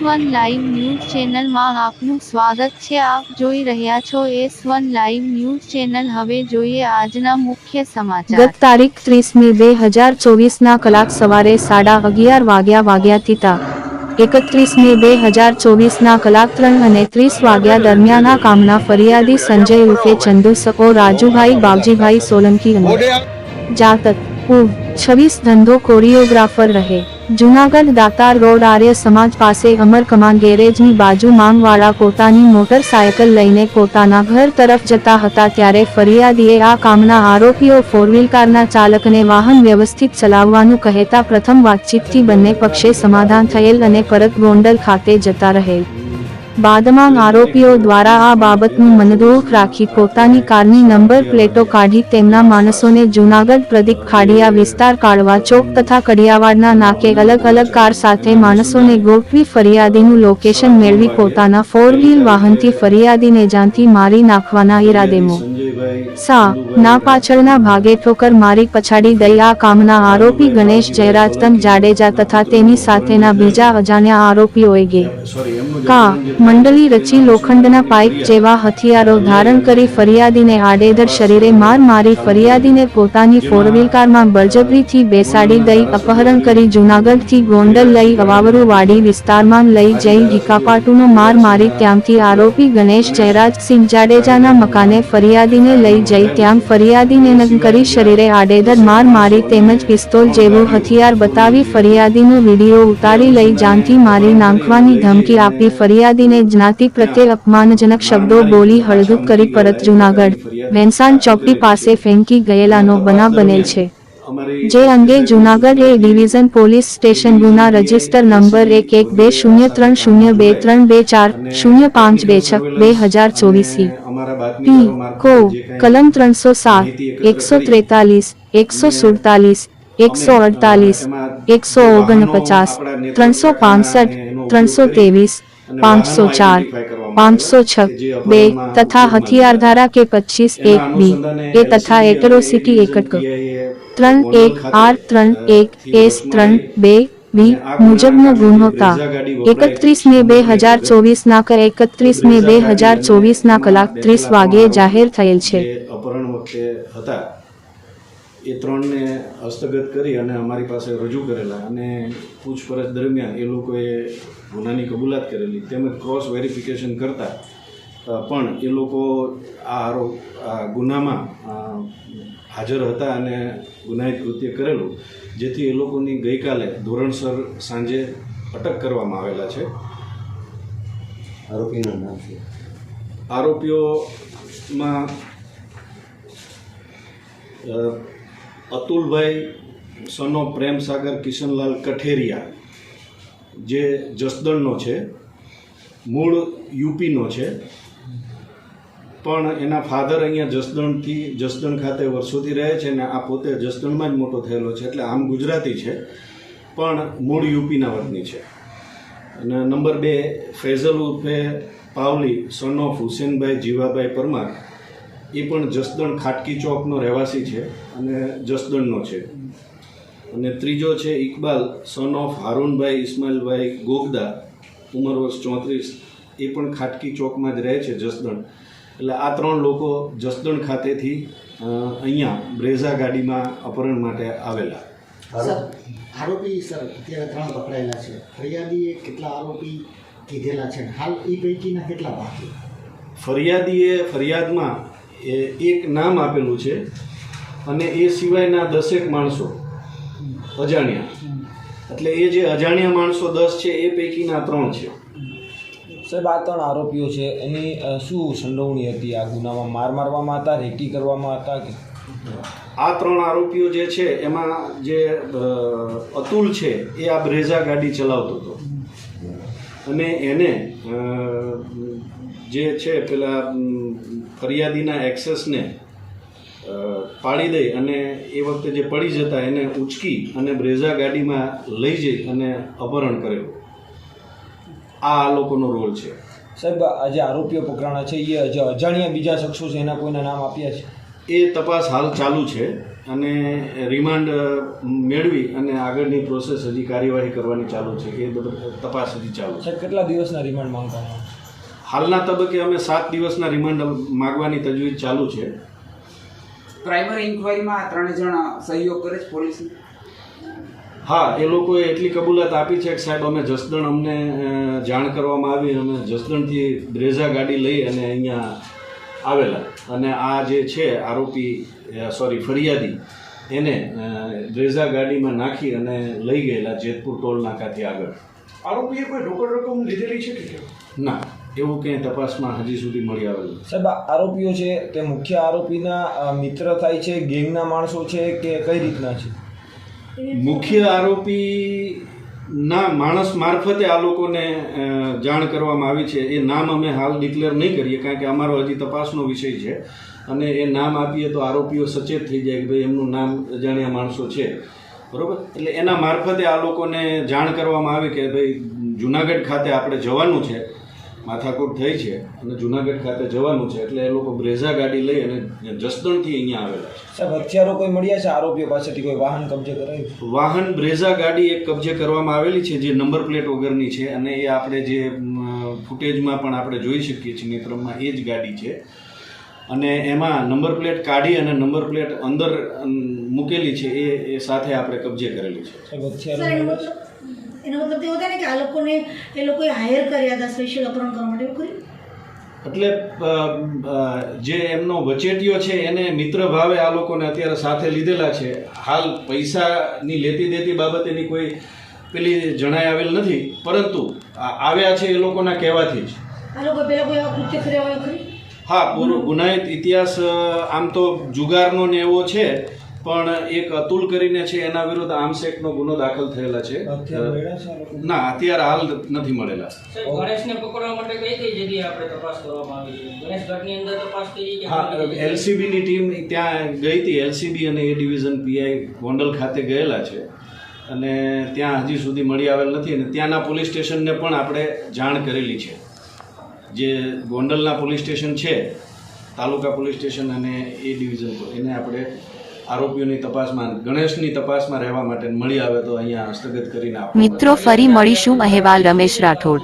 S1 live news ચેનલમાં આપનું સ્વાગત છે। આપ જોઈ રહ્યા છો S1 લાઈવ ન્યૂઝ ચેનલ। હવે જોઈએ આજના મુખ્ય સમાચાર। ગત તારીખ 30 મે 2024ના કલાક સવારે 11:30 વાગ્યાથી તા 31 મે 2024ના કલાક 3:30 દરમિયાન આ કામના ફરિયાદી સંજય ઉર્ફે ચંદુ સકો રાજુભાઈ બાવજીભાઈ સોલંકી જાતક પૂર્વ 26 ધંધો કોરિયોગ્રાફર રહે જૂનાગઢ દાતાર રોડ આર્ય સમાજ પાસે અમર કમાન ગેરેજની બાજુ માંગવાળા પોતાની મોટરસાયકલ લઈને પોતાના ઘર તરફ જતા હતા ત્યારે ફરિયાદીએ આ કામના આરોપીઓ ફોરવ્હીલ કારના ચાલકને વાહન વ્યવસ્થિત ચલાવવાનું કહેતા પ્રથમ વાતચીતથી બંને પક્ષે સમાધાન થયેલ અને પરત ગોંડલ ખાતે જતા રહેલ। બાદમાં આરોપીઓ દ્વારા આ બાબતનું મનદુખ રાખી પોતાની કારની નંબર પ્લેટો કાઢી તેમના માણસોને જૂનાગઢ પ્રદીપ ખાડિયા વિસ્તાર કાળવા ચોક તથા કડિયાવાડના નાકે અલગ અલગ કાર સાથે માણસોને ગોઠવી ફરિયાદીનું લોકેશન મેળવી પોતાના ફોર વ્હીલ વાહનથી ફરિયાદીને જાનથી મારી નાખવાના ઈરાદેમો ના પાછળના ભાગે ઠોકર મારી પછાડી દઈ આ કામના આરોપી ગણેશ જયરાજતન જાડેજા તથા તેની સાથેના બીજા અજાણ્યા આરોપીઓએ મંડળી રચી લોખંડના પાઇપ જેવા હથિયારો ધારણ કરી ફરિયાદીને આડેધડ શરીરે માર મારી ફરિયાદીને પોતાની ફોરવ્હીલ કારમાં બળજબરીથી બેસાડી દઈ અપહરણ કરી જૂનાગઢથી ગોંડલ લઈ અવાવરુ વાડી વિસ્તારમાં લઈ જઈ ઢીકાપાટુનો માર મારી ત્યાંથી આરોપી ગણેશ જયરાજસિંહ જાડેજાના મકાને ફરિયાદીને લઈ જઈ ત્યાં ફરિયાદીને નગ્ન કરી શરીરે આડેધડ માર મારી તેમજ પિસ્તોલ જેવું હથિયાર બતાવી ફરિયાદીનો વિડીયો ઉતારી લઈ જાનથી મારી નાખવાની ધમકી આપી ફરિયાદીને જ્ઞાતિ પ્રત્યે અપમાનજનક શબ્દો બોલી હળદૂત કરી પરત જૂનાગઢ વેન્સાન ચોકડી પાસે ફેંકી ગયેલાનો બનાવ બનેલ છે। જે અંગે જૂનાગઢ એ ડિવિઝન પોલીસ સ્ટેશન ગુના રજિસ્ટર નંબર 1120302405262024 પી કો કલમ 307 143 147 148 149 365 323 504 506 2 તથા હથિયાર ધારા કે 25(1)(b) એ તથા એટ્રોસિટી 31R31S32 બી મુજબનો ગુનો તા 31 મે 2024ના 31 મે 2024ના કલાક 30 વાગ્યે જાહેર થયેલ છે। એ ત્રણને હસ્તગત કરી અને અમારી પાસે રજૂ કરેલા અને પૂછપરછ દરમિયાન એ લોકોએ ગુનાની કબૂલાત કરેલી તેમજ ક્રોસ વેરિફિકેશન કરતા પણ એ લોકો આ ગુનામાં હાજર હતા અને ગુનાહિત કૃત્ય કરેલું જેથી એ લોકોની ગઈકાલે ધોરણસર સાંજે અટક કરવામાં આવેલા છે। આરોપીનું નામ છે આરોપીઓમાં અતુલભાઈ સનો પ્રેમસાગર કિશનલાલ કઠેરિયા જે જસદણનો છે, મૂળ યુપીનો છે પણ એના ફાધર અહીંયા જસદણ ખાતે વર્ષોથી રહે છે ને આ પોતે જસદણમાં જ મોટો થયેલો છે એટલે આમ ગુજરાતી છે પણ મૂળ યુપીના વતની છે। અને નંબર 2 ફૈઝલ ઉર્ફે પાવલી સન ઓફ હુસેનભાઈ જીવાભાઈ પરમાર એ પણ જસદણ ખાટકી ચોકનો રહેવાસી છે અને જસદણનો છે। અને ત્રીજો છે ઇકબાલ સન ઓફ હારૂનભાઈ ઇસ્માઇલભાઈ ગોગદા ઉંમર વર્ષ 34 એ પણ ખાટકી ચોકમાં જ રહે છે જસદણ। એટલે આ ત્રણ લોકો જસદણ ખાતેથી અહીંયા બ્રેઝા ગાડીમાં અપહરણ માટે આવેલા। આરોપી સર અત્યારે 3 પકડાયેલા છે, ફરિયાદીએ કેટલા આરોપી કીધેલા છે, હાલ એ પૈકીના કેટલા બાકી? ફરિયાદીએ ફરિયાદમાં એક નામ આપેલું છે અને એ સિવાયના 10 માણસો અજાણ્યા, એટલે એ જે અજાણ્યા માણસો 10 છે એ પૈકીના 3 છે। સાહેબ આ 3 આરોપીઓ છે એની શું સંડોવણી હતી આ ગુનામાં? મારવામાં હતા, રેકી કરવામાં હતા કે? આ 3 આરોપીઓ જે છે એમાં જે અતુલ છે એ આ બ્રેઝા ગાડી ચલાવતો હતો અને એને જે છે પેલા ફરિયાદીના એક્સેસને પાડી દઈ અને એ વખતે જે પડી જતા એને ઉચકી અને બ્રેઝા ગાડીમાં લઈ જઈ અને અપહરણ કરેલું। આ લોકોનો રોલ છે। સાહેબ આ જે આરોપીઓ પકડાણા છે એ જે અજાણ્યા બીજા શખ્સો છે એના કોઈના નામ આપ્યા છે? એ તપાસ હાલ ચાલુ છે। અને રિમાન્ડ મેળવી અને આગળની પ્રોસેસ હજી કાર્યવાહી કરવાની ચાલુ છે. એ બધું તપાસ હજી ચાલુ છે. સાહેબ કેટલા દિવસના રિમાન્ડ માંગવામાં આવે? હાલના તબક્કે અમે 7 દિવસના રિમાન્ડ માગવાની તજવીજ ચાલુ છે. પ્રાઇમરી ઇન્કવાયરીમાં 3 જણ સહયોગ કરે છે પોલીસને? હા, એ લોકોએ એટલી કબૂલાત આપી છે કે સાહેબ અમે જસદણ અમને જાણ કરવામાં આવી, અમે જસદણથી બ્રેઝા ગાડી લઈ અને અહીંયા આવેલા અને આ જે છે આરોપી ફરિયાદી એને બ્રેઝા ગાડીમાં નાખી અને લઈ ગયેલા જેતપુર ટોલ નાકાથી આગળ. આરોપીએ કોઈ રોકડ રકમ લીધેલી છે કે ના, એવું ક્યાંય તપાસમાં હજી સુધી મળી આવેલું. સાહેબ આરોપીઓ છે તે મુખ્ય આરોપીના મિત્ર થાય છે, ગેંગના માણસો છે કે કઈ રીતના છે? મુખ્ય આરોપીના માણસ મારફતે આ લોકોને જાણ કરવામાં આવી છે. એ નામ અમે હાલ ડિક્લેર નહીં કરીએ કારણ કે અમારો હજી તપાસનો વિષય છે અને એ નામ આપીએ તો આરોપીઓ સચેત થઈ જાય કે ભાઈ એમનું નામ અજાણ્યા માણસો છે, બરાબર. એટલે એના મારફતે આ લોકોને જાણ કરવામાં આવી કે ભાઈ જુનાગઢ ખાતે આપણે જવાનું છે, માથાકૂટ થઈ છે અને જુનાગઢ ખાતે જવાનું છે. એટલે એ લોકો બ્રેઝા ગાડી લઈ અને જસદણથી અહીંયા આવેલા છે. સાહેબ હથિયારો કોઈ મળ્યા છે આરોપીઓ પાસેથી? કોઈ વાહન કબજે કરાયું? વાહન બ્રેઝા ગાડી એક કબજે કરવામાં આવેલી છે જે નંબર પ્લેટ વગરની છે અને એ આપણે જે ફૂટેજમાં પણ આપણે જોઈ શકીએ છીએ મિત્રમાં એ જ ગાડી છે અને એમાં નંબર પ્લેટ કાઢી અને નંબર પ્લેટ અંદર મૂકેલી છે એ સાથે આપણે કબજે કરેલી છે. સાહેબ હથિયારો મળ્યા છે? એનો મતલબ એવો થાય ને કે એ લોકોએ હાયર કર્યા હતા સ્પેશિયલ અપહરણ કરવા માટે, એવું કર્યું? એટલે જે એમનો વચેટિયો છે એને મિત્ર ભાવે આ લોકોને અત્યારે સાથે લીધેલા છે. હાલ પૈસાની લેતી દેતી બાબતેની કોઈ પેલી જણાઈ આવેલ નથી, પરંતુ આવ્યા છે એ લોકોના કહેવાથી જ. આ લોકો પેલા કોઈ આવા કૃત્ય કર્યા હોય ખરી? હા, પૂરો ગુનાહિત ઇતિહાસ આમ તો જુગારનો ને એવો છે, પણ એક અતુલ કરીને છે એના વિરુદ્ધ આર્મ્સેક્ટનો ગુનો દાખલ થયેલા છે. હથિયાર મળ્યા છે આ લોકોને? ના, અત્યારે હાલ નથી મળેલા. ગણેશને પકડવા માટે કઈ કઈ જગ્યાએ આપણે તપાસ કરવામાં આવી છે? ગણેશગઢની અંદર તપાસ કરી કે હા, એલસીબીની ટીમ ત્યાં ગઈ હતી. એલસીબી અને એ ડિવિઝન પીઆઈ ગોંડલ ખાતે ગયેલા છે અને ત્યાં હજી સુધી મળી આવેલ નથી અને ત્યાંના પોલીસ સ્ટેશનને પણ આપણે જાણ કરેલી છે. જે ગોંડલના પોલીસ સ્ટેશન છે, તાલુકા પોલીસ સ્ટેશન અને એ ડિવિઝન એને આપણે આરોપીઓની તપાસમાં, ગણેશની તપાસમાં રહેવા માટે મળી આવે તો અહીંયા હસ્તગત કરીને મિત્રો ફરી મળીશું. અહેવાલ રમેશ રાઠોડ.